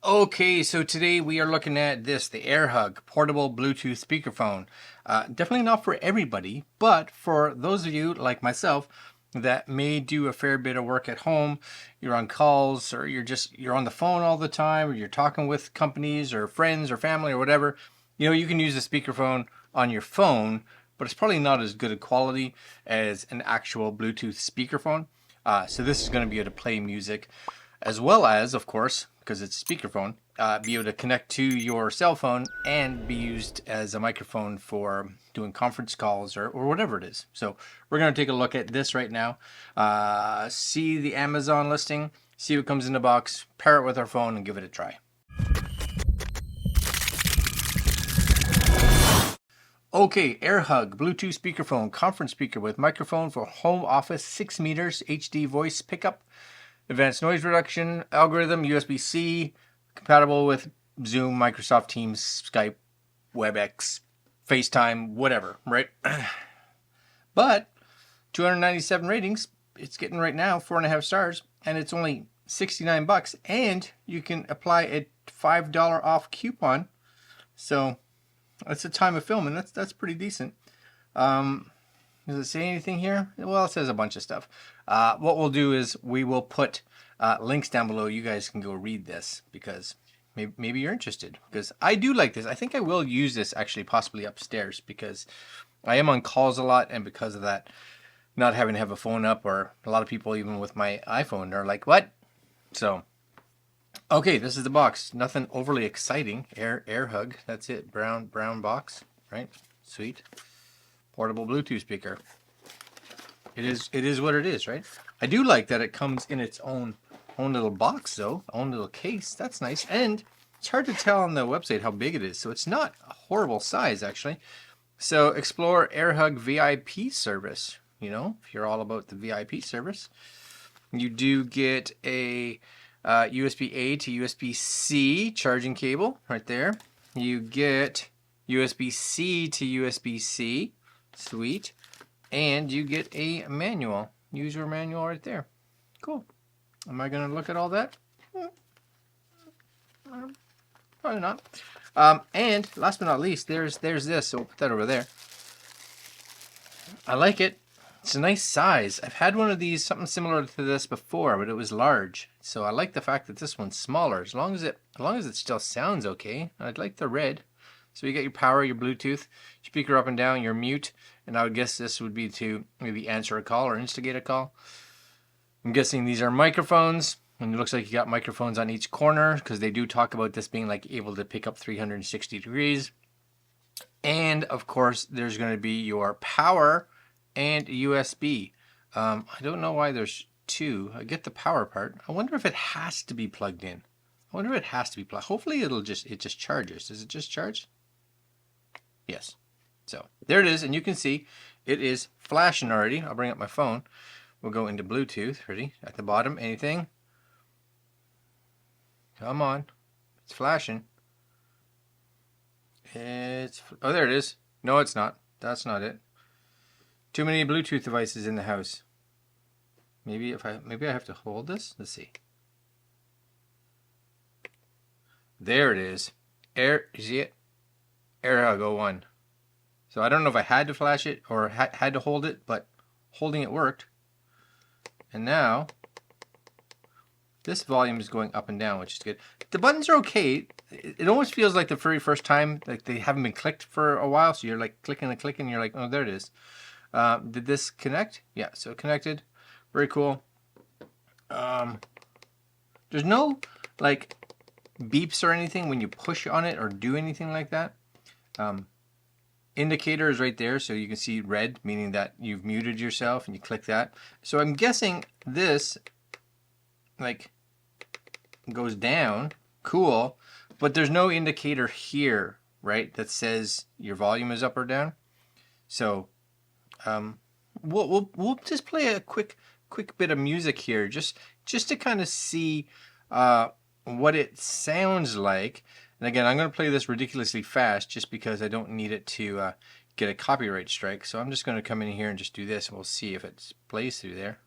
Okay, so today we are looking at this, the AirHug portable Bluetooth speakerphone. Definitely not for everybody, but for those of you like myself that may do a fair bit of work at home, you're on calls or you're on the phone all the time, or you're talking with companies or friends or family or whatever, you can use the speakerphone on your phone, but it's probably not as good a quality as an actual Bluetooth speakerphone. So this is going to be able to play music as well as, of course, because it's speakerphone, be able to connect to your cell phone and be used as a microphone for doing conference calls or whatever it is. So we're going to take a look at this right now, see the Amazon listing, see what comes in the box, pair it with our phone, and give it a try. Okay, AirHug Bluetooth speakerphone, conference speaker with microphone for home office, 6 meters, HD voice pickup. Advanced noise reduction algorithm, USB-C, compatible with Zoom, Microsoft Teams, Skype, WebEx, FaceTime, whatever, right? But 297 ratings, it's getting right now 4.5 stars, and it's only $69, and you can apply a $5 off coupon. So that's the time of filming. That's pretty decent. Does it say anything here? Well, it says a bunch of stuff. What we'll do is we will put links down below. You guys can go read this because maybe you're interested. Because I do like this. I think I will use this actually possibly upstairs because I am on calls a lot, and because of that, not having to have a phone up, or a lot of people even with my iPhone are like, what? So, okay, this is the box. Nothing overly exciting. AirHug. That's it. Brown box, right? Sweet. Portable Bluetooth speaker. It is what it is, right? I do like that it comes in its own little box though, own little case. That's nice. And it's hard to tell on the website how big it is, so it's not a horrible size actually. So explore AirHug VIP service. If you're all about the VIP service, you do get a USB-A to USB-C charging cable right there. You get USB-C to USB-C. Sweet. And you get a manual, user manual right there. Cool. Am I going to look at all that? Probably not. And last but not least, there's this. So we'll put that over there. I like it. It's a nice size. I've had one of these, something similar to this before, but it was large. So I like the fact that this one's smaller. As long as it still sounds okay. I'd like the red. So you get your power, your Bluetooth, speaker up and down, your mute, and I would guess this would be to maybe answer a call or instigate a call. I'm guessing these are microphones, and it looks like you got microphones on each corner because they do talk about this being like able to pick up 360 degrees. And of course, there's going to be your power and USB. I don't know why there's two. I get the power part. I wonder if it has to be plugged in. Hopefully it just charges. Does it just charge? Yes. So there it is, and you can see it is flashing already. I'll bring up my phone. We'll go into Bluetooth. Ready? At the bottom, anything? Come on. It's flashing. Oh, there it is. No, it's not. That's not it. Too many Bluetooth devices in the house. Maybe I have to hold this. Let's see. There it is. See it? AirHug 01. So I don't know if I had to flash it or had to hold it, but holding it worked. And now this volume is going up and down, which is good. The buttons are okay. It almost feels like the very first time, like they haven't been clicked for a while. So you're like clicking and clicking. You're like, oh, there it is. Did this connect? Yeah, so it connected. Very cool. There's no like beeps or anything when you push on it or do anything like that. Indicator is right there, so you can see red, meaning that you've muted yourself, and you click that. So I'm guessing this like goes down. Cool. But there's no indicator here, right, that says your volume is up or down. So we'll just play a quick bit of music here, just to kind of see what it sounds like. And again, I'm going to play this ridiculously fast just because I don't need it to get a copyright strike. So I'm just going to come in here and just do this, and we'll see if it plays through there.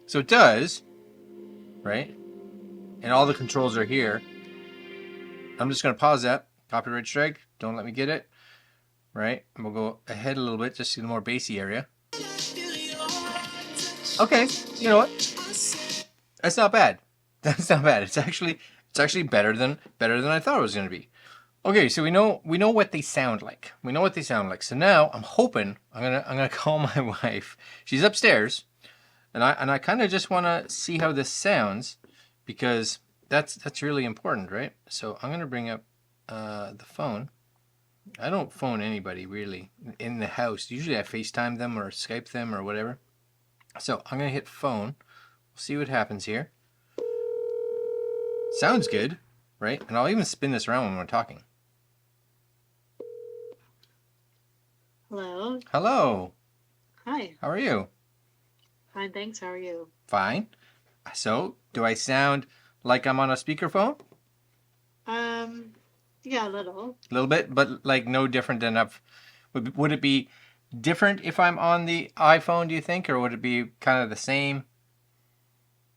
So it does, right? And all the controls are here. I'm just going to pause that. Copyright strike. Don't let me get it. Right? And we'll go ahead a little bit just to the more bassy area. Okay, you know what? That's not bad. That's not bad. It's actually better than I thought it was going to be. Okay, so we know what they sound like. We know what they sound like. So now I'm hoping I'm gonna call my wife. She's upstairs, and I kind of just want to see how this sounds, because that's really important, right? So I'm gonna bring up the phone. I don't phone anybody really in the house. Usually I FaceTime them or Skype them or whatever. So I'm gonna hit phone. We'll see what happens here. Sounds good, right? And I'll even spin this around when we're talking. Hello. Hello. Hi. How are you? Fine, thanks. How are you? Fine. So, do I sound like I'm on a speakerphone? Yeah, a little. A little bit, but like no different than would it be different if I'm on the iPhone, do you think, or would it be kind of the same?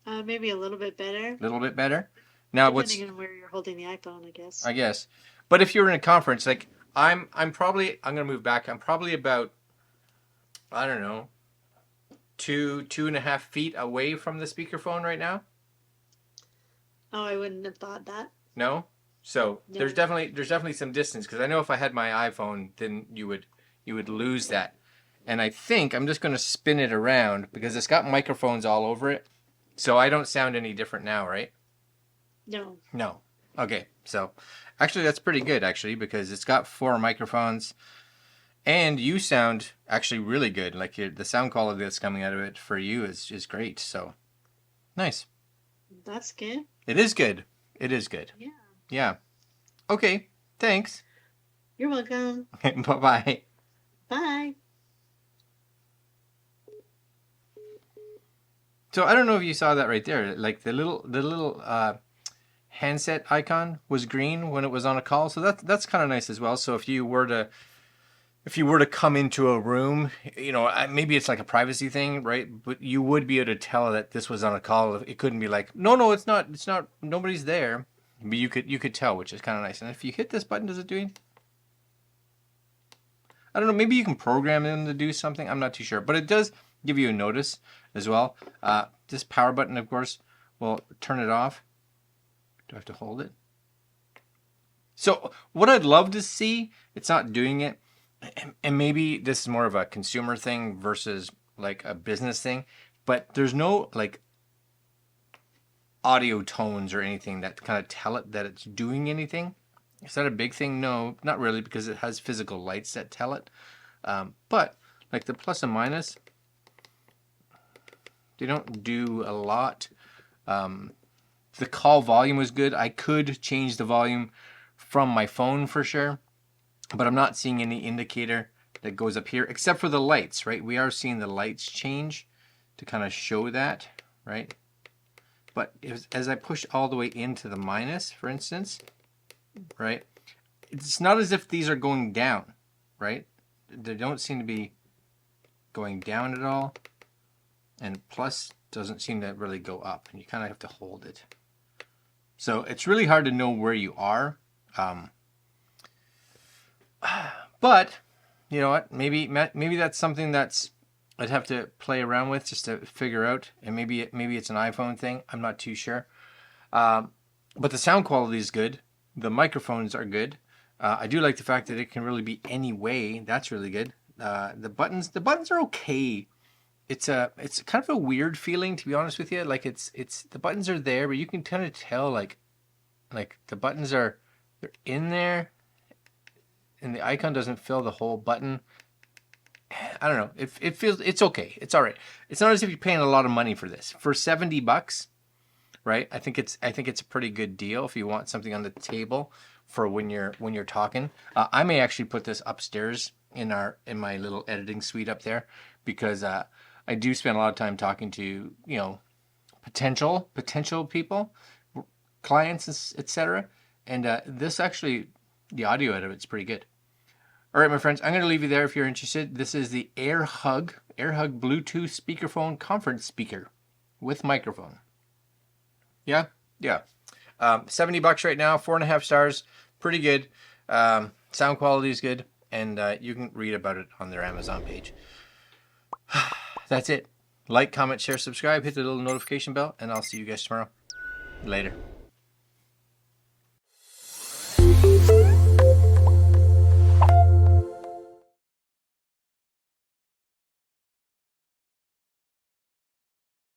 Maybe a little bit better. A little bit better? Now, Depending on where you're holding the iPhone, I guess. I guess. But if you're in a conference, like I'm gonna move back. I'm probably about, I don't know, 2.5 feet away from the speakerphone right now. Oh, I wouldn't have thought that. No? So No. there's definitely some distance, because I know if I had my iPhone, then you would lose that. And I think I'm just going to spin it around because it's got microphones all over it. So I don't sound any different now, right? No. No. Okay. So actually that's pretty good actually, because it's got 4 microphones and you sound actually really good. Like the sound quality that's coming out of it for you is great. So nice. That's good. It is good. It is good. Yeah. Yeah. Okay. Thanks. You're welcome. Bye-bye. Bye. So I don't know if you saw that right there. Like the little handset icon was green when it was on a call. So that's kind of nice as well. So if you were to come into a room, you know, maybe it's like a privacy thing, right? But you would be able to tell that this was on a call. It couldn't be like, no, it's not, nobody's there. But you could tell, which is kind of nice. And if you hit this button, does it do anything? I don't know. Maybe you can program them to do something. I'm not too sure, but it does give you a notice as well. This power button, of course, will turn it off. Do I have to hold it? So what I'd love to see, it's not doing it, and maybe this is more of a consumer thing versus like a business thing, but there's no like audio tones or anything that kind of tell it that it's doing anything. Is that a big thing? No, not really, because it has physical lights that tell it. But like the plus and minus, they don't do a lot. The call volume was good. I could change the volume from my phone for sure, but I'm not seeing any indicator that goes up here except for the lights, right? We are seeing the lights change to kind of show that, right? But as I push all the way into the minus, for instance, right? It's not as if these are going down, right? They don't seem to be going down at all. And plus doesn't seem to really go up. And you kind of have to hold it. So it's really hard to know where you are. But, you know what? Maybe that's something I'd have to play around with just to figure out. And maybe it's an iPhone thing. I'm not too sure. But the sound quality is good. The microphones are good. I do like the fact that it can really be any way. That's really good. The buttons are okay. It's kind of a weird feeling, to be honest with you. Like it's the buttons are there, but you can kind of tell like the buttons they're in there, and the icon doesn't fill the whole button. I don't know. It feels it's okay. It's all right. It's not as if you're paying a lot of money for this. For $70, right? I think it's a pretty good deal if you want something on the table for when you're talking. I may actually put this upstairs in my little editing suite up there, because I do spend a lot of time talking to, you know, potential people, clients, etc. And this actually, the audio out of it's pretty good. All right, my friends, I'm going to leave you there if you're interested. This is the AirHug Bluetooth speakerphone conference speaker with microphone. Yeah. $70 right now, 4.5 stars, pretty good. Sound quality is good, and you can read about it on their Amazon page. That's it. Like, comment, share, subscribe, hit the little notification bell, and I'll see you guys tomorrow. Later.